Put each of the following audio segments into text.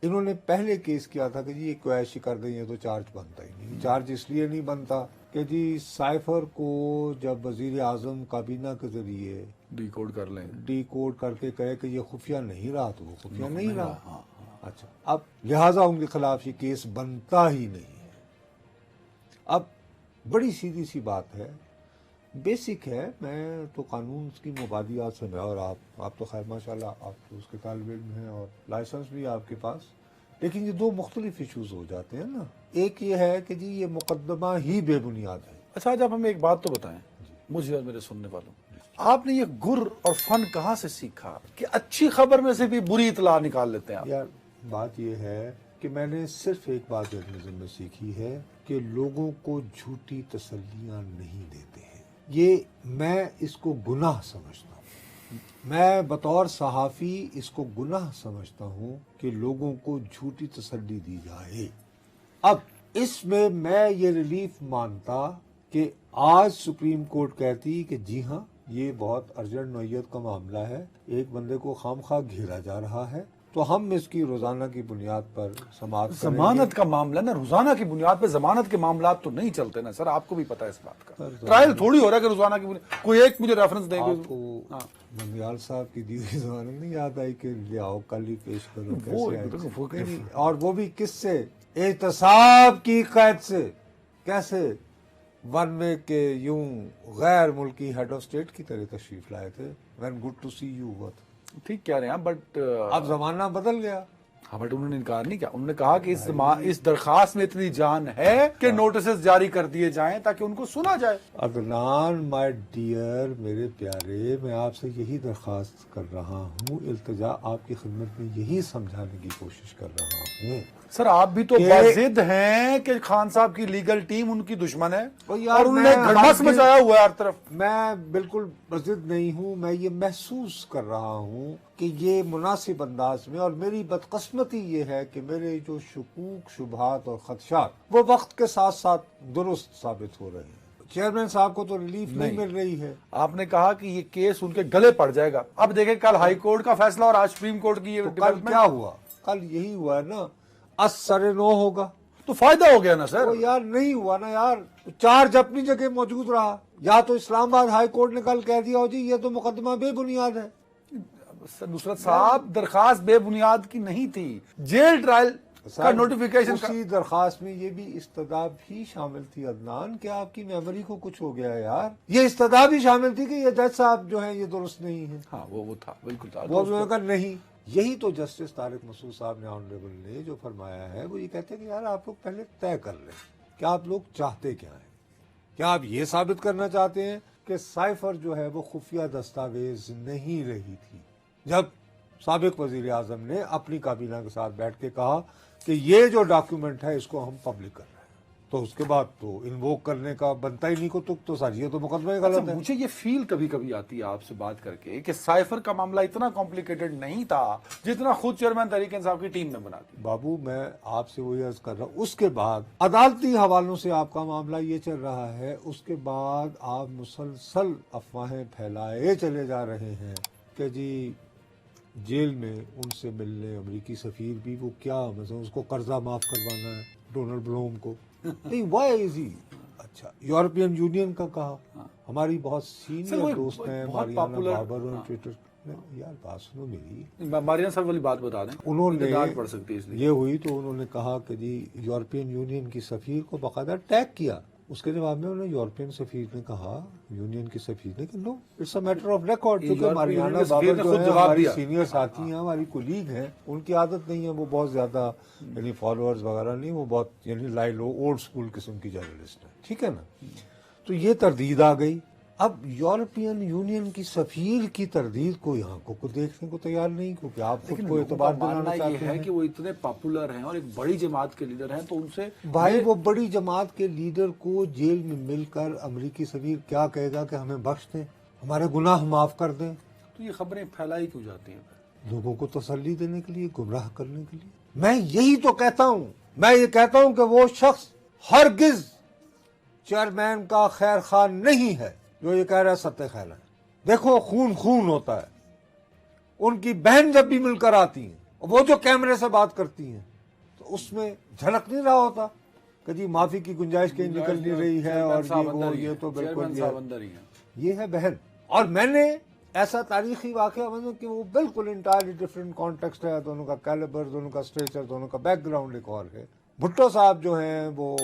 इन्होंने पहले केस किया था कि जी ये क्वैश कर दें, ये तो चार्ज बनता ही नहीं। चार्ज इसलिए नहीं बनता कि जी साइफर को जब वजीर आजम काबीना के जरिए डिकोड करके कहे कि ये खुफिया नहीं रहा तो वो खुफिया नहीं रहा। हाँ। अच्छा, अब लिहाजा उनके खिलाफ ये केस बनता ही नहीं है। अब बड़ी सीधी सी बात है, बेसिक है। मैं तो कानून की मुबादियात से मैं और आप तो खैर माशाल्लाह आप तो उसके तालिब इल्म हैं और लाइसेंस भी है आपके पास, लेकिन ये दो मुख्तलिफ इशूज हो जाते हैं ना। एक ये है कि जी ये मुकदमा ही बेबुनियाद है। अच्छा, आज आप हमें एक बात तो बताएं, मुझे और मेरे सुनने वालों, आपने ये गुर और फन कहाँ से सीखा कि अच्छी खबर में से भी बुरी इतला निकाल लेते हैं आप? यार बात ये है कि मैंने सिर्फ एक बात जर्नलिज्म में सीखी है कि लोगों को झूठी तसल्लियां नहीं देते हैं। ये मैं इसको गुनाह समझता हूँ। मैं बतौर सहाफ़ी इसको गुनाह समझता हूँ कि लोगों को झूठी तसल्ली दी जाए। अब इसमें मैं ये रिलीफ मानता कि आज सुप्रीम कोर्ट कहती कि जी हाँ ये बहुत अर्जेंट नौयत का मामला है, एक बंदे को खामखा घेरा जा रहा है, तो हम इसकी रोजाना की बुनियाद पर समाअत करेंगे। जमानत का मामला ना, रोजाना की बुनियाद पे जमानत के मामला तो नहीं चलते ना सर, आपको भी पता है इस बात का। ट्रायल थोड़ी हो रहा है कि रोजाना की बुनियाद, कोई एक मुझे रेफरेंस देंगे। आपको नंदियाल साहब की दी हुई जमानत नहीं याद आई कि ले आओ कल ही पेश करो? कैसे आई? और वो भी किससे? एहतसाब की कैद से। कैसे? वन में के यूं गैर मुल्की हेड ऑफ स्टेट की तरह तशरीफ लाए थे। When good to see you हुआ था। ठीक कह रहे हैं, बट अब जमाना बदल गया। हाँ, बट उन्होंने इनकार नहीं किया। उन्होंने कहा कि इस दरखास्त में इतनी जान है कि नोटिस जारी कर दिए जाएं ताकि उनको सुना जाए। अदनान माय डियर, मेरे प्यारे, मैं आपसे यही दरखास्त कर रहा हूँ, इल्तिजा आपकी खिदमत में यही समझाने की कोशिश कर रहा हूँ। सर आप भी तो बाजिद हैं कि खान साहब की लीगल टीम उनकी दुश्मन है और उन्होंने घड़ास मचाया हुआ है हर तरफ। मैं बिल्कुल बाजिद नहीं हूँ, मैं ये महसूस कर रहा हूँ कि ये मुनासिब अंदाज में, और मेरी बदकिस्मती ये है कि मेरे जो शुकूक शुबहात और खदशात वो वक्त के साथ साथ दुरुस्त साबित हो रहे हैं। चेयरमैन साहब को तो रिलीफ नहीं मिल रही है। आपने कहा कि ये केस उनके गले पड़ जाएगा। अब देखें कल हाई कोर्ट का फैसला और आज सुप्रीम कोर्ट की ये कल क्या हुआ? कल यही हुआ है ना, असर नो होगा तो फायदा हो गया ना सर। तो यार नहीं हुआ ना यार, चार्ज अपनी जगह मौजूद रहा। या तो इस्लामाबाद हाई कोर्ट ने कल कह दिया हो जी ये तो मुकदमा बेबुनियाद है। नुसरत साहब दरखास्त बेबुनियाद की नहीं थी, जेल ट्रायल का नोटिफिकेशन। उसी दरखास्त में ये भी इस्तदा भी शामिल थी अदनान, कि आपकी मेमोरी को कुछ हो गया है यार। ये इस्तदा भी शामिल थी कि ये जज साहब जो है ये दुरुस्त नहीं है। हाँ वो था, बिल्कुल था। वो का नहीं, यही तो जस्टिस तारिक मसूद साहब ने ऑनरेबल ने जो फरमाया है वो ये कहते हैं कि यार आप लोग पहले तय कर लें कि आप लोग चाहते क्या है। क्या आप ये साबित करना चाहते हैं कि साइफर जो है वो खुफिया दस्तावेज नहीं रही थी जब साबिक वजीर आजम ने अपनी काबीना के साथ बैठ के कहा कि ये जो डॉक्यूमेंट है इसको हम पब्लिक कर रहे हैं, तो उसके बाद तो इन्वोक करने का बनता ही नहीं को तो सर ये तो मुकदमा ही गलत है। मुझे ये फील कभी कभी आती है आपसे बात करके कि साइफर का मामला इतना कॉम्प्लिकेटेड नहीं था जितना खुद चेयरमैन तहरीक इंसाफ की टीम ने बना दी। बाबू मैं आपसे वही अर्ज कर रहा हूँ, उसके बाद अदालती हवालों से आपका मामला ये चल रहा है, उसके बाद आप मुसलसल अफवाहें फैलाए चले जा रहे हैं कि जी जेल में उनसे मिलने अमेरिकी सफीर भी, वो क्या मतलब उसको कर्जा माफ करवाना है डोनाल्ड ब्लूम को, नहीं वाई इज ही। अच्छा, यूरोपियन यूनियन का कहा, हमारी बहुत सीनियर दोस्त हैं मारियाना बाबर और ट्विटर। यार बात सुनो मेरी, मारियाना सर वाली बात बता दें, उन्होंने पड़ सकती है ये हुई तो उन्होंने कहा कि जी यूरोपियन यूनियन की सफीर को बाकायदा टैग किया। उसके जवाब में उन्होंने यूरोपियन सफीर ने कहा, यूनियन की सफीर ने कि no it's a matter of record, क्योंकि मारियाना बाबर जो है हमारी सीनियर साथी हैं, हमारी कोलीग हैं, उनकी आदत नहीं है, वो बहुत ज्यादा यानी फॉलोअर्स वगैरह नहीं, वो बहुत यानी लाई लो ओल्ड स्कूल किस्म की जर्नलिस्ट है, ठीक है ना। तो ये तरदीद आ गई। अब यूरोपियन यूनियन की सफीर की तरदीद को यहाँ को देखने को तैयार नहीं, क्योंकि आप खुद को एतबार दिलाना चाहते हैं कि वो इतने पॉपुलर हैं और एक बड़ी जमात के लीडर हैं, तो उनसे भाई वो बड़ी जमात के लीडर को जेल में मिलकर अमेरिकी सफीर क्या कहेगा कि हमें बख्श दें, हमारे गुनाह माफ कर दें। तो ये खबरें फैलाई क्यों जाती हैं? लोगों को तसल्ली देने के लिए, गुमराह करने के लिए। मैं यही तो कहता हूँ, मैं ये कहता हूँ कि वो शख्स हरगिज चेयरमैन का खैर खान नहीं है जो ये कह रहा है सत्य खैर है। देखो खून खून होता है। उनकी बहन जब भी मिलकर आती है वो जो कैमरे से बात करती हैं तो उसमें झलक नहीं रहा होता कि जी माफी की गुंजाइश कहीं निकल नहीं रही है और ये तो बिल्कुल ये है बहन। और मैंने ऐसा तारीखी वाकया मतलब कि वो बिल्कुल इंटायरली डिफरेंट कॉन्टेक्स्ट है, दोनों का कैलिबर, दोनों का स्ट्रेचर, दोनों का बैकग्राउंड एक और है। भुट्टो साहब जो हैं वो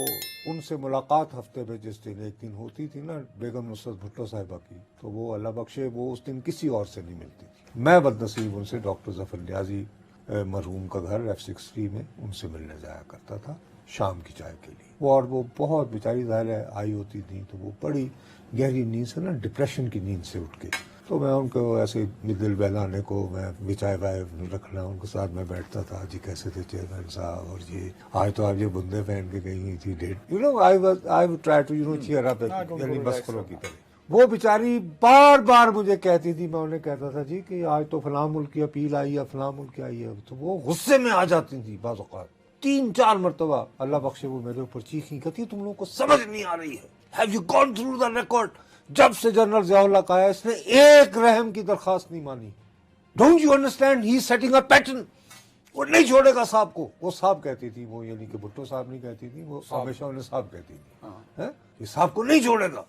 उनसे मुलाकात हफ्ते में जिस दिन एक दिन होती थी ना बेगम नुसरत भुट्टो साहिबा की, तो वो अल्लाह बख्शे वो उस दिन किसी और से नहीं मिलती थी। मैं बदनसीब उनसे डॉक्टर जफर न्याजी मरहूम का घर F63 में उनसे मिलने जाया करता था शाम की चाय के लिए। वो और वो बहुत बेचारी ज़ाहिर है आई होती थी तो वो बड़ी गहरी नींद से ना डिप्रेशन की नींद से उठ के, तो मैं उनको ऐसे दिल बहलाने को मैं बिचाए वाय रखना उनके साथ मैं बैठता था। जी कैसे थे चेयरमैन साहब, और ये आज तो आप ये बुंदे पहन के गई हुई थी date, you know I would try to you know cheer up, यानी मस्करों की तरह। वो बेचारी बार बार मुझे कहती थी, मैं उन्हें कहता था जी कि आज तो फलां मुल्क की अपील आई है, फलां मुल्क की आई है, तो वो गुस्से में आ जाती थी बाज़ औक़ात। 3-4 मरतबा अल्लाह बख्शे वो मेरे ऊपर चीखी, कहती तुम लोगों को समझ नहीं आ रही है, have you gone through the record? जब से जनरल ज़ियाउल्लाह का है इसने एक रहम की दरखास्त नहीं मानी। Don't you understand, he is setting a pattern, वो नहीं छोड़ेगा साहब को। वो साहब कहती थी, वो यानी कि भुट्टो साहब नहीं कहती थी, वो हमेशा उन्हें साहब कहती थी, है ये साहब को नहीं छोड़ेगा,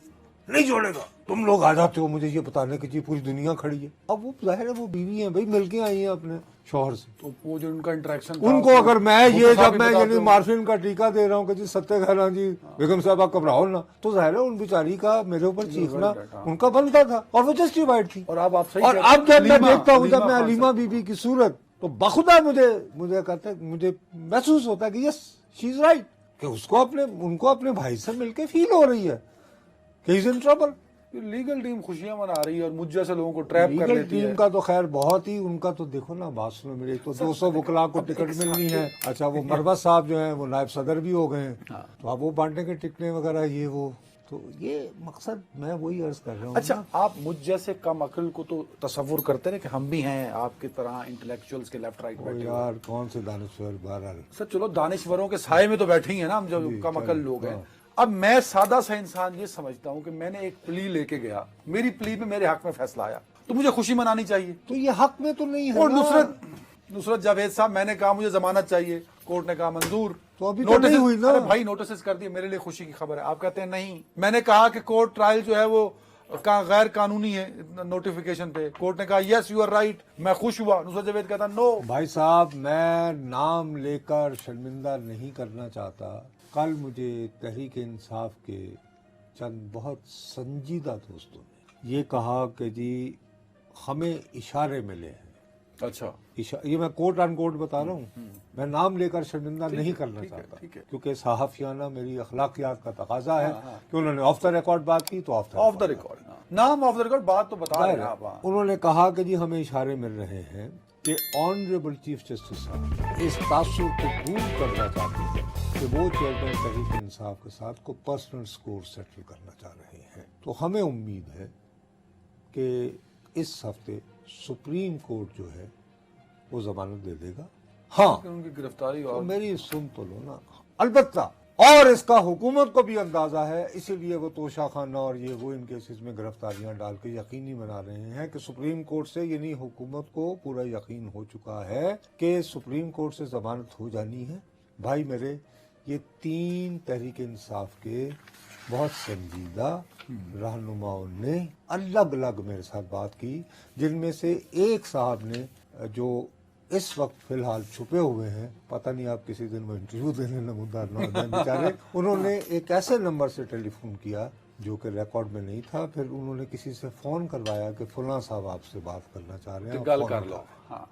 नहीं छोड़ेगा। तुम लोग आ जाते हो मुझे ये बताने की जी पूरी दुनिया खड़ी है। अब वो जाहिर है वो बीवी है भाई, मिलके आई है अपने शौहर से, तो वो जो उनका इंटरेक्शन उनको अगर मैं ये जब मैं यानी मार्फिन का टीका दे रहा हूँ कि जी सत्य खैरा जी बेगम साहब आप घबराओ ना, तो जाहिर है उन बेचारी का मेरे ऊपर चीखना उनका बनता था और वो जस्टिफाइड थी। और अब जब मैं देखता हूँ, जब मैं अलीमा बीबी की सूरत, तो बखुदा मुझे कहता है, मुझे महसूस होता है कि यस शी इज राइट, कि उनको अपने भाई से मिलके फील हो रही है कि he is in trouble. Legal team खुशियां मना रही है और मुझ जैसे लोगों को ट्रैप कर लेती है। टीम का तो खैर बहुत ही, उनका तो देखो ना बात सुनो मेरे, तो 200 वकला को टिकट मिलनी है। अच्छा वो मरवत साहब जो है वो नायब सदर भी हो गए हैं, तो अब वो बांटने के टिकटें वगैरह ये वो, तो ये मकसद मैं वही अर्ज कर रहा हूँ। अच्छा आप मुझ जैसे कम अकल को तो तस्वुर करते रहे कि हम भी हैं आपकी तरह इंटेलेक्चुअल्स के लेफ्ट राइट बैठे यार कौन से दानश्वर बहरहाल सर, चलो दानिश्वरों के साए में तो बैठे ही है ना हम, जो कम अकल लोग हैं। अब मैं सादा सा इंसान ये समझता हूँ कि मैंने एक प्ली लेके गया, मेरी प्ली में मेरे हक में फैसला आया, तो मुझे खुशी मनानी चाहिए। तो ये हक में तो नहीं है। और नुसरत जावेद साहब, मैंने कहा मुझे जमानत चाहिए, कोर्ट ने कहा मंजूर, तो अभी तो नहीं हुई ना। अरे भाई नोटिस कर दिए, मेरे लिए खुशी की खबर है। आप कहते हैं नहीं, मैंने कहा कि कोर्ट ट्रायल जो है वो गैर कानूनी है नोटिफिकेशन पे, कोर्ट ने कहा यस यू आर राइट, मैं खुश हुआ। नुसरत जावेद कहता नो। भाई साहब मैं नाम लेकर शर्मिंदा नहीं करना चाहता। कल मुझे तहरीक इंसाफ के चंद बहुत संजीदा दोस्तों ने ये कहा कि जी हमें इशारे मिले हैं। अच्छा ये मैं कोट अन कोट बता रहा हूँ, मैं नाम लेकर शर्मिंदा नहीं करना चाहता, क्योंकि सहाफियाना मेरी अखलाकियात का तकाजा है कि उन्होंने ऑफ द रिकॉर्ड बात की तो ऑफ द रिकॉर्ड, नाम ऑफ द रिकॉर्ड बात तो बता रहे हैं। उन्होंने कहा कि जी हमें इशारे मिल रहे हैं कि ऑनरेबल चीफ जस्टिस साहब इस तासुर को दूर करना चाहते हैं कि वो चेयरमैन तहरीक इंसाफ के साथ को पर्सनल स्कोर सेटल करना चाह रहे हैं। तो हमें उम्मीद है कि इस हफ्ते सुप्रीम कोर्ट जो है वो जमानत दे देगा। हाँ उनकी गिरफ्तारी और तो मेरी सुन तो लो ना, अलबत्ता और इसका हुकूमत को भी अंदाजा है, इसीलिए वो तोशा खाना और ये वो इन केसेस में गिरफ्तारियां डाल के यकीनी बना रहे हैं कि सुप्रीम कोर्ट से, यानी हुकूमत को पूरा यकीन हो चुका है कि सुप्रीम कोर्ट से जमानत हो जानी है। भाई मेरे ये 3 तहरीक इंसाफ के बहुत संजीदा रहनुमाओं ने अलग अलग मेरे साथ बात की, जिनमें से एक साहब ने जो इस वक्त फिलहाल छुपे हुए हैं, पता नहीं आप किसी दिन वो इंटरव्यू देने नमूदार न हो बेचारे, उन्होंने एक ऐसे नंबर से टेलीफोन किया जो कि रिकॉर्ड में नहीं था, फिर उन्होंने किसी से फोन करवाया कि फलां साहब आपसे बात करना चाह रहे हैं, गल कर लो। हाँ, हाँ।